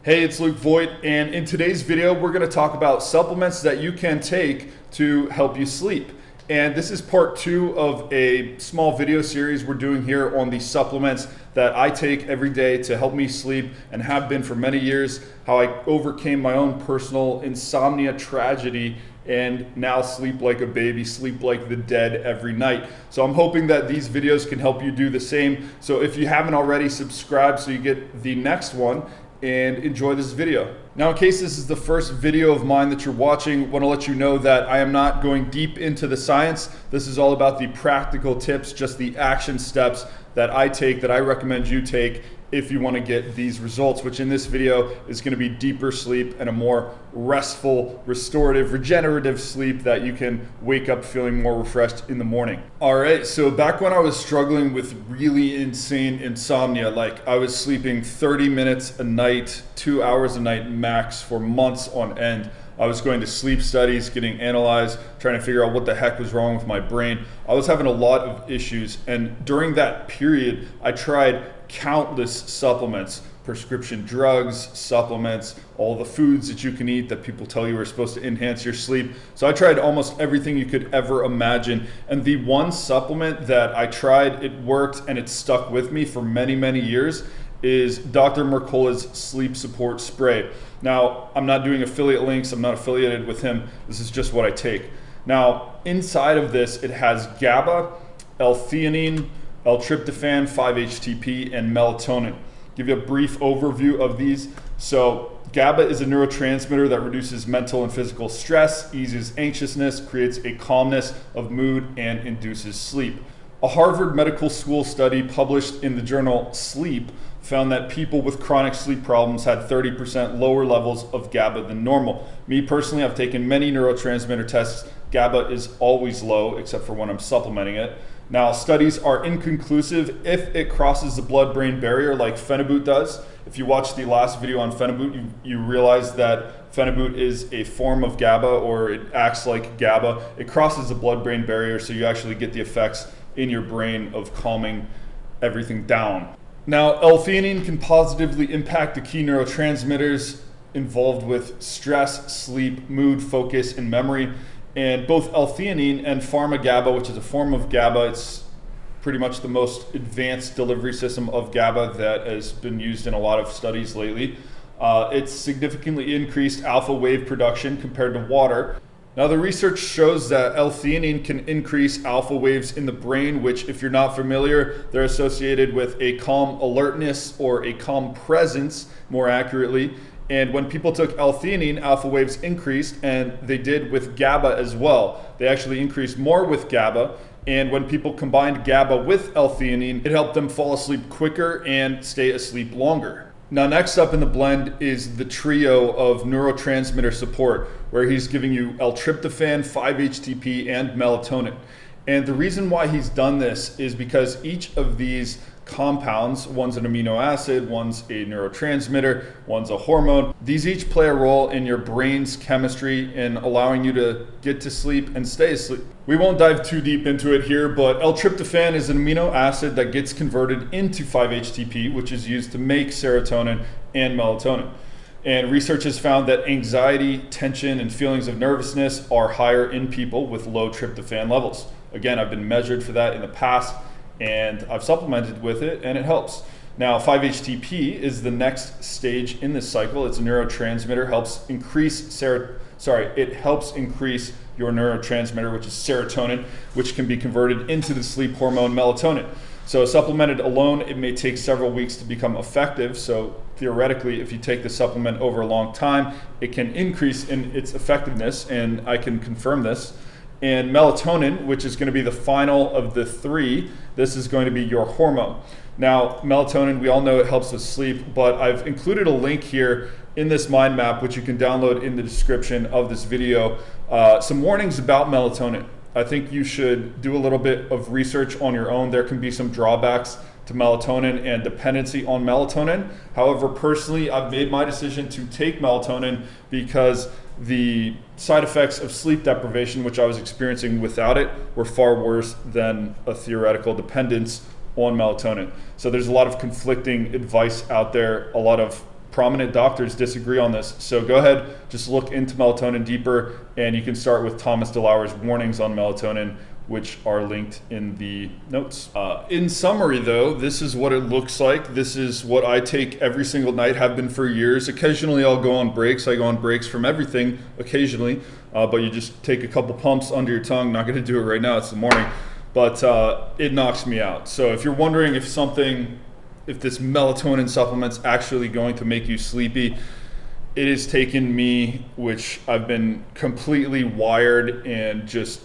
Hey, it's Luke Voigt, and in today's video, we're gonna talk about supplements that you can take to help you sleep. And this is part 2 of a small video series we're doing here on the supplements that I take every day to help me sleep and have been for many years, how I overcame my own personal insomnia tragedy and now sleep like a baby, sleep like the dead every night. So I'm hoping that these videos can help you do the same. So if you haven't already, subscribe so you get the next one and enjoy this video. Now, in case this is the first video of mine that you're watching, I want to let you know that I am not going deep into the science. This is all about the practical tips, just the action steps that I take, that I recommend you take if you want to get these results, which in this video is going to be deeper sleep and a more restful, restorative, regenerative sleep that you can wake up feeling more refreshed in the morning. All right, so back when I was struggling with really insane insomnia, like I was sleeping 30 minutes a night, 2 hours a night max for months on end. I was going to sleep studies, getting analyzed, trying to figure out what the heck was wrong with my brain. I was having a lot of issues, and during that period, I tried countless supplements, prescription drugs, supplements, all the foods that you can eat that people tell you are supposed to enhance your sleep. So I tried almost everything you could ever imagine. And the one supplement that I tried, it worked and it stuck with me for many, many years, is Dr. Mercola's Sleep Support Spray. Now, I'm not doing affiliate links, I'm not affiliated with him. This is just what I take. Now, inside of this, it has GABA, L-theanine, L-tryptophan, 5-HTP, and melatonin. Give you a brief overview of these. So GABA is a neurotransmitter that reduces mental and physical stress, eases anxiousness, creates a calmness of mood, and induces sleep. A Harvard Medical School study published in the journal Sleep found that people with chronic sleep problems had 30% lower levels of GABA than normal. Me personally, I've taken many neurotransmitter tests. GABA is always low, except for when I'm supplementing it. Now, studies are inconclusive if it crosses the blood-brain barrier like Phenibut does. If you watched the last video on Phenibut, you realize that Phenibut is a form of GABA, or it acts like GABA. It crosses the blood-brain barrier, so you actually get the effects in your brain of calming everything down. Now, L-theanine can positively impact the key neurotransmitters involved with stress, sleep, mood, focus, and memory. And both L-theanine and pharma-GABA, which is a form of GABA, it's pretty much the most advanced delivery system of GABA that has been used in a lot of studies lately. It's significantly increased alpha wave production compared to water. Now, the research shows that L-theanine can increase alpha waves in the brain, which, if you're not familiar, they're associated with a calm alertness or a calm presence, more accurately. And when people took L-theanine, alpha waves increased, and they did with GABA as well. They actually increased more with GABA, and when people combined GABA with L-theanine, it helped them fall asleep quicker and stay asleep longer. Now, next up in the blend is the trio of neurotransmitter support, where he's giving you L-tryptophan, 5-HTP, and melatonin. And the reason why he's done this is because each of these compounds, one's an amino acid, one's a neurotransmitter, one's a hormone. These each play a role in your brain's chemistry in allowing you to get to sleep and stay asleep. We won't dive too deep into it here, but L-tryptophan is an amino acid that gets converted into 5-HTP, which is used to make serotonin and melatonin. And research has found that anxiety, tension, and feelings of nervousness are higher in people with low tryptophan levels. Again, I've been measured for that in the past, and I've supplemented with it, and it helps. Now, 5-HTP is the next stage in this cycle. It's a neurotransmitter, helps increase your neurotransmitter, which is serotonin, which can be converted into the sleep hormone melatonin. So supplemented alone, it may take several weeks to become effective. So theoretically, if you take the supplement over a long time, it can increase in its effectiveness, and I can confirm this. And melatonin, which is going to be the final of the three, this is going to be your hormone. Now, melatonin, we all know it helps with sleep, but I've included a link here in this mind map, which you can download in the description of this video, some warnings about melatonin. I think you should do a little bit of research on your own. There can be some drawbacks to melatonin and dependency on melatonin. However, personally, I've made my decision to take melatonin because the side effects of sleep deprivation, which I was experiencing without it, were far worse than a theoretical dependence on melatonin. So there's a lot of conflicting advice out there, a lot of prominent doctors disagree on this. So go ahead, just look into melatonin deeper, and you can start with Thomas DeLauer's warnings on melatonin, which are linked in the notes. In summary though, this is what it looks like. This is what I take every single night, have been for years. Occasionally I'll go on breaks. I go on breaks from everything occasionally, but you just take a couple pumps under your tongue. Not gonna do it right now, it's the morning, but it knocks me out. So if you're wondering if this melatonin supplement's actually going to make you sleepy, it has taken me, which I've been completely wired and just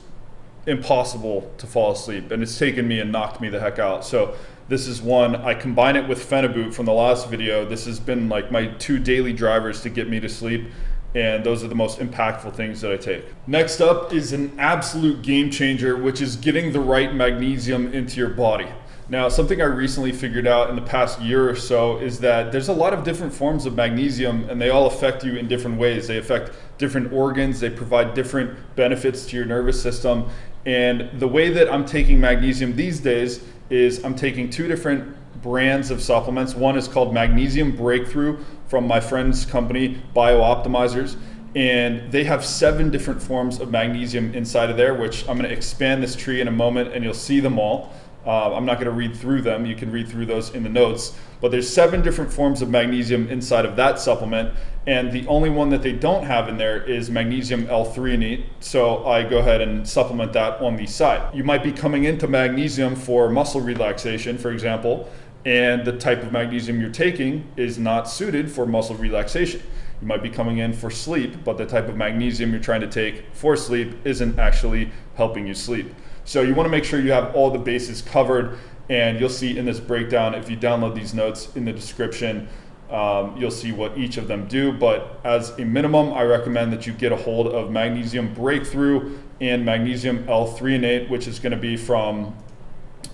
impossible to fall asleep, and it's taken me and knocked me the heck out. So this is one, I combine it with Phenibut from the last video. This has been like my 2 daily drivers to get me to sleep, and those are the most impactful things that I take. Next up is an absolute game changer, which is getting the right magnesium into your body. Now, something I recently figured out in the past year or so is that there's a lot of different forms of magnesium, and they all affect you in different ways. They affect different organs, they provide different benefits to your nervous system. And the way that I'm taking magnesium these days is I'm taking 2 different brands of supplements. One is called Magnesium Breakthrough from my friend's company, Biohacking, and they have 7 different forms of magnesium inside of there, which I'm gonna expand this tree in a moment and you'll see them all. I'm not gonna read through them, you can read through those in the notes, but there's 7 different forms of magnesium inside of that supplement, and the only one that they don't have in there is magnesium L-threonate, so I go ahead and supplement that on the side. You might be coming into magnesium for muscle relaxation, for example, and the type of magnesium you're taking is not suited for muscle relaxation. You might be coming in for sleep, but the type of magnesium you're trying to take for sleep isn't actually helping you sleep. So you want to make sure you have all the bases covered, and you'll see in this breakdown, if you download these notes in the description, you'll see what each of them do. But as a minimum, I recommend that you get a hold of Magnesium Breakthrough and Magnesium L-threonate, which is going to be from,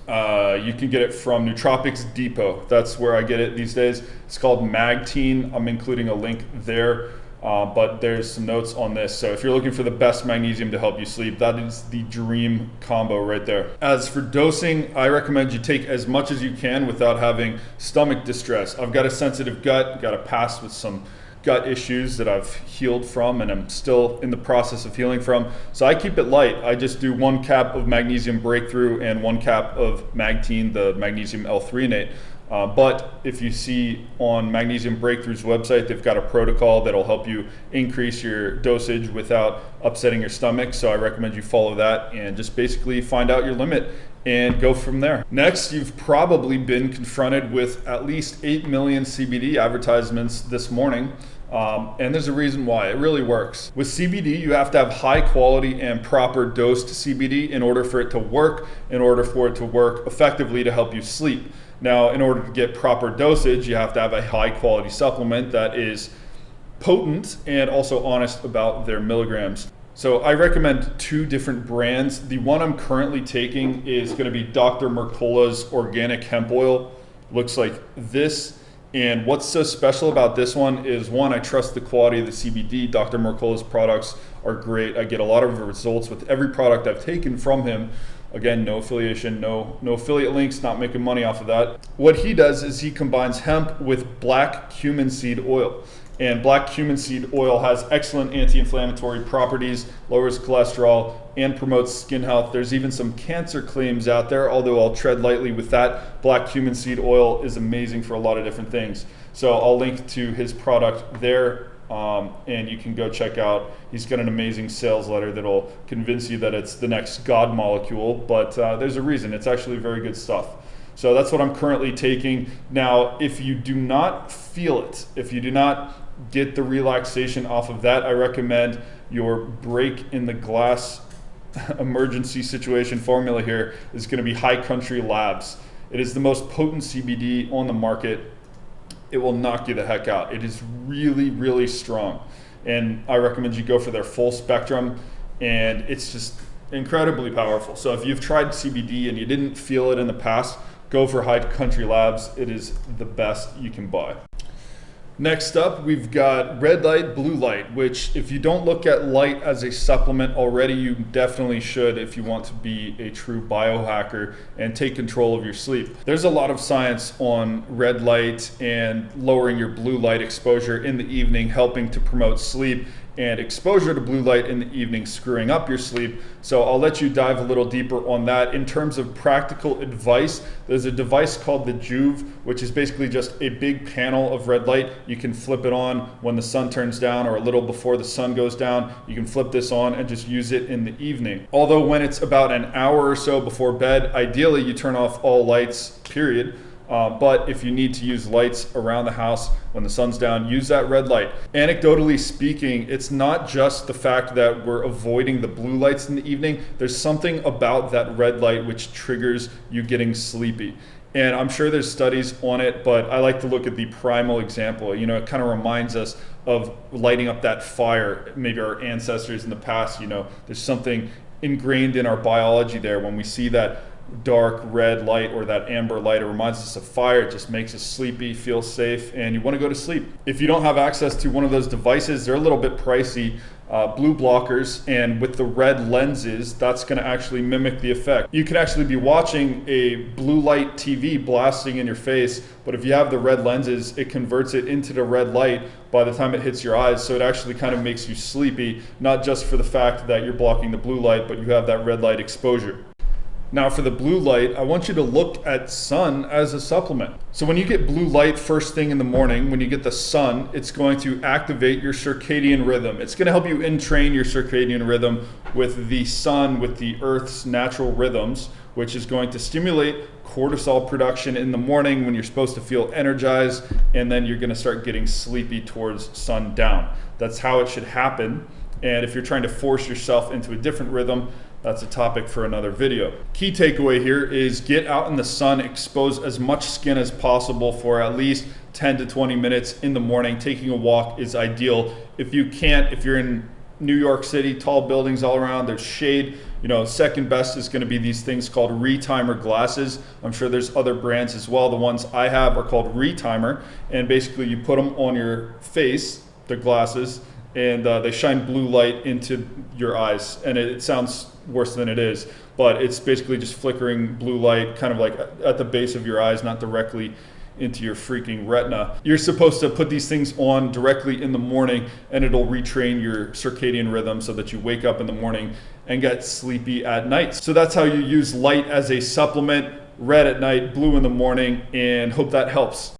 you can get it from Nootropics Depot. That's where I get it these days. It's called Magteen. I'm including a link there. But there's some notes on this. So if you're looking for the best magnesium to help you sleep, that is the dream combo right there. As for dosing, I recommend you take as much as you can without having stomach distress. I've got a sensitive gut, got a past with some gut issues that I've healed from and I'm still in the process of healing from. So I keep it light. I just do 1 cap of Magnesium Breakthrough and 1 cap of Magteen, the Magnesium L-threonate. But if you see on Magnesium Breakthrough's website, they've got a protocol that'll help you increase your dosage without upsetting your stomach. So I recommend you follow that and just basically find out your limit and go from there. Next, you've probably been confronted with at least 8 million CBD advertisements this morning. And there's a reason why. It really works. With CBD, you have to have high quality and proper dosed CBD in order for it to work, effectively to help you sleep. Now, in order to get proper dosage, you have to have a high quality supplement that is potent and also honest about their milligrams. So I recommend 2 different brands. The one I'm currently taking is going to be Dr. Mercola's Organic Hemp Oil. Looks like this. And what's so special about this one is, 1, I trust the quality of the CBD. Dr. Mercola's products are great. I get a lot of results with every product I've taken from him. Again, no affiliation, no affiliate links, not making money off of that. What he does is he combines hemp with black cumin seed oil. And black cumin seed oil has excellent anti-inflammatory properties, lowers cholesterol, and promotes skin health. There's even some cancer claims out there, although I'll tread lightly with that. Black cumin seed oil is amazing for a lot of different things. So I'll link to his product there. And you can go check out, he's got an amazing sales letter that'll convince you that it's the next God molecule, but there's a reason, it's actually very good stuff. So that's what I'm currently taking. Now, if you do not feel it, if you do not get the relaxation off of that, I recommend your break in the glass emergency situation formula here is going to be High Country Labs. It is the most potent CBD on the market. It will knock you the heck out. It is really, really strong. And I recommend you go for their full spectrum, and it's just incredibly powerful. So if you've tried CBD and you didn't feel it in the past, go for High Country Labs. It is the best you can buy. Next up, we've got red light, blue light, which if you don't look at light as a supplement already, you definitely should if you want to be a true biohacker and take control of your sleep. There's a lot of science on red light and lowering your blue light exposure in the evening, helping to promote sleep, and exposure to blue light in the evening screwing up your sleep. So I'll let you dive a little deeper on that. In terms of practical advice, there's a device called the Juve, which is basically just a big panel of red light. You can flip it on when the sun turns down or a little before the sun goes down. You can flip this on and just use it in the evening. Although when it's about an hour or so before bed, ideally you turn off all lights, period. But if you need to use lights around the house when the sun's down, use that red light. Anecdotally speaking, it's not just the fact that we're avoiding the blue lights in the evening. There's something about that red light which triggers you getting sleepy. And I'm sure there's studies on it, but I like to look at the primal example. You know, it kind of reminds us of lighting up that fire. Maybe our ancestors in the past, you know, there's something ingrained in our biology there. When we see that dark red light or that amber light, it reminds us of fire. It just makes us sleepy, feel safe, and you want to go to sleep. If you don't have access to one of those devices, they're a little bit pricey. Blue blockers, and with the red lenses, that's going to actually mimic the effect. You could actually be watching a blue light TV blasting in your face, but if you have the red lenses, it converts it into the red light by the time it hits your eyes, so it actually kind of makes you sleepy, not just for the fact that you're blocking the blue light, but you have that red light exposure. Now for the blue light, I want you to look at sun as a supplement. So when you get blue light first thing in the morning, when you get the sun, it's going to activate your circadian rhythm. It's going to help you entrain your circadian rhythm with the sun, with the earth's natural rhythms, which is going to stimulate cortisol production in the morning when you're supposed to feel energized, and then you're going to start getting sleepy towards sundown. That's how it should happen. And if you're trying to force yourself into a different rhythm, that's a topic for another video. Key takeaway here is get out in the sun, expose as much skin as possible for at least 10 to 20 minutes in the morning. Taking a walk is ideal. If you can't, if you're in New York City, tall buildings all around, there's shade, you know, second best is going to be these things called retimer glasses. I'm sure there's other brands as well. The ones I have are called retimer, and basically you put them on your face, the glasses, and they shine blue light into your eyes, and it sounds worse than it is, but it's basically just flickering blue light kind of like at the base of your eyes, not directly into your freaking retina. You're supposed to put these things on directly in the morning, and it'll retrain your circadian rhythm so that you wake up in the morning and get sleepy at night. So that's how you use light as a supplement: red at night, blue in the morning, and hope that helps.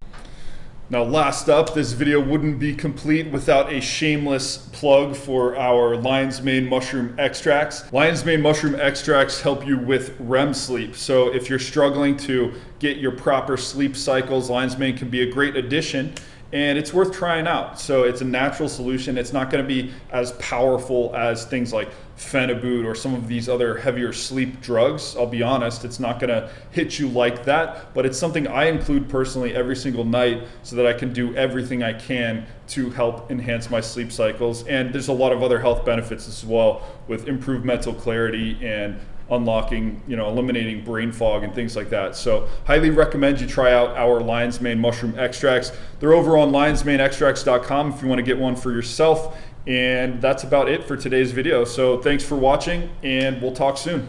Now last up, this video wouldn't be complete without a shameless plug for our lion's mane mushroom extracts. Lion's mane mushroom extracts help you with REM sleep. So if you're struggling to get your proper sleep cycles, lion's mane can be a great addition, and it's worth trying out. So it's a natural solution. It's not going to be as powerful as things like Phenibut or some of these other heavier sleep drugs. I'll be honest, it's not going to hit you like that, but it's something I include personally every single night so that I can do everything I can to help enhance my sleep cycles. And there's a lot of other health benefits as well, with improved mental clarity and unlocking, you know, eliminating brain fog and things like that. So highly recommend you try out our lion's mane mushroom extracts. They're over on lionsmaneextracts.com if you want to get one for yourself. And that's about it for today's video. So thanks for watching, and we'll talk soon.